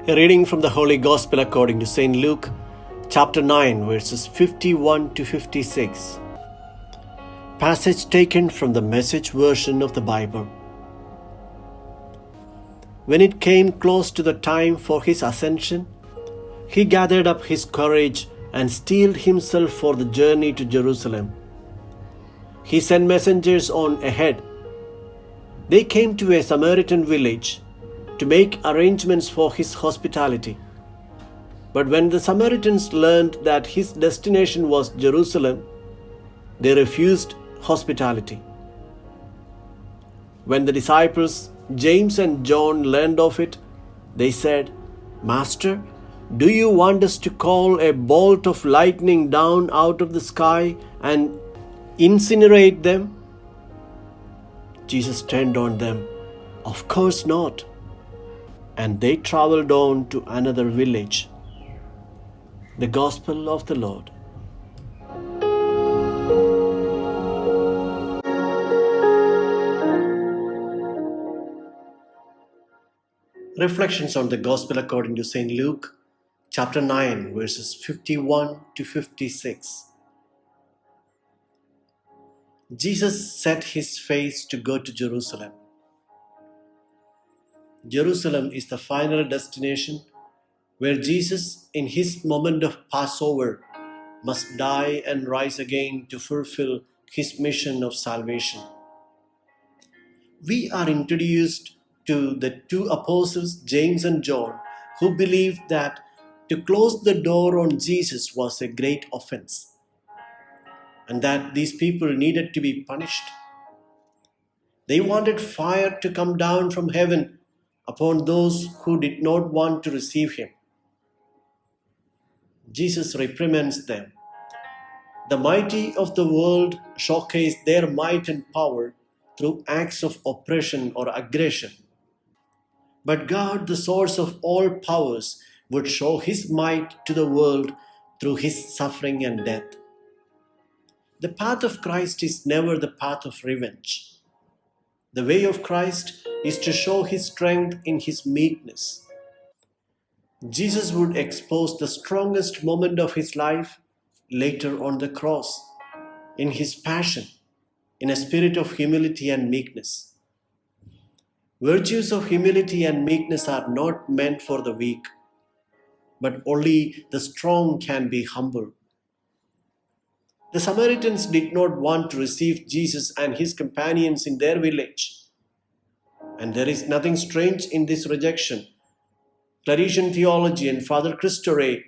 A reading from the Holy Gospel according to St. Luke, chapter 9, verses 51 to 56. Passage taken from the Message version of the Bible. When it came close to the time for his ascension, he gathered up his courage and steeled himself for the journey to Jerusalem. He sent messengers on ahead. They came to a Samaritan village to make arrangements for his hospitality. But when the Samaritans learned that his destination was Jerusalem, they refused hospitality. When the disciples James and John learned of it, they said, "Master, do you want us to call a bolt of lightning down out of the sky and incinerate them?" Jesus turned on them, "Of course not." And they traveled on to another village. The Gospel of the Lord. Reflections on the Gospel according to St. Luke, chapter 9, verses 51 to 56. Jesus set his face to go to Jerusalem. Jerusalem is the final destination where Jesus, in his moment of Passover, must die and rise again to fulfill his mission of salvation. We are introduced to the two apostles, James and John, who believed that to close the door on Jesus was a great offense, and that these people needed to be punished. They wanted fire to come down from heaven upon those who did not want to receive him. Jesus reprimands them. The mighty of the world showcase their might and power through acts of oppression or aggression. But God, the source of all powers, would show his might to the world through his suffering and death. The path of Christ is never the path of revenge. The way of Christ is to show his strength in his meekness. Jesus would expose the strongest moment of his life later on the cross, in his passion, in a spirit of humility and meekness. Virtues of humility and meekness are not meant for the weak, but only the strong can be humble. The Samaritans did not want to receive Jesus and his companions in their village. And there is nothing strange in this rejection. Claretian theology and Father Christore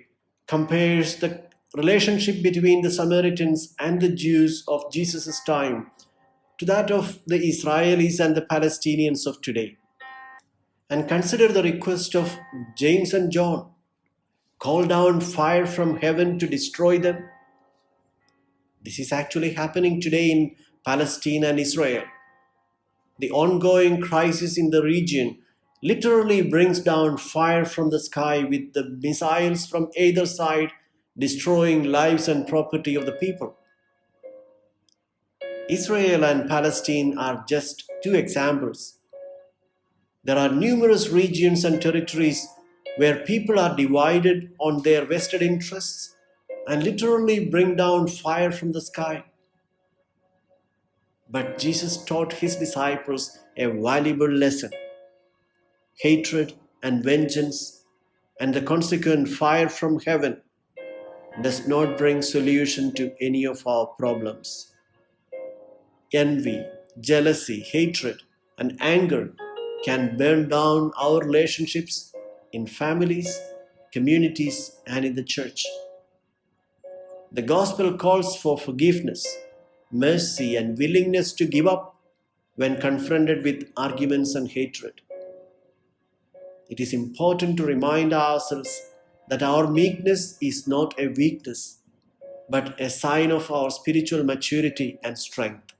compares the relationship between the Samaritans and the Jews of Jesus' time to that of the Israelis and the Palestinians of today. And consider the request of James and John. Call down fire from heaven to destroy them. This is actually happening today in Palestine and Israel. The ongoing crisis in the region literally brings down fire from the sky with the missiles from either side destroying lives and property of the people. Israel and Palestine are just two examples. There are numerous regions and territories where people are divided on their vested interests and literally bring down fire from the sky. But Jesus taught his disciples a valuable lesson. Hatred and vengeance and the consequent fire from heaven does not bring solution to any of our problems. Envy, jealousy, hatred, and anger can burn down our relationships in families, communities, and in the church. The gospel calls for forgiveness, mercy, and willingness to give up when confronted with arguments and hatred. It is important to remind ourselves that our meekness is not a weakness, but a sign of our spiritual maturity and strength.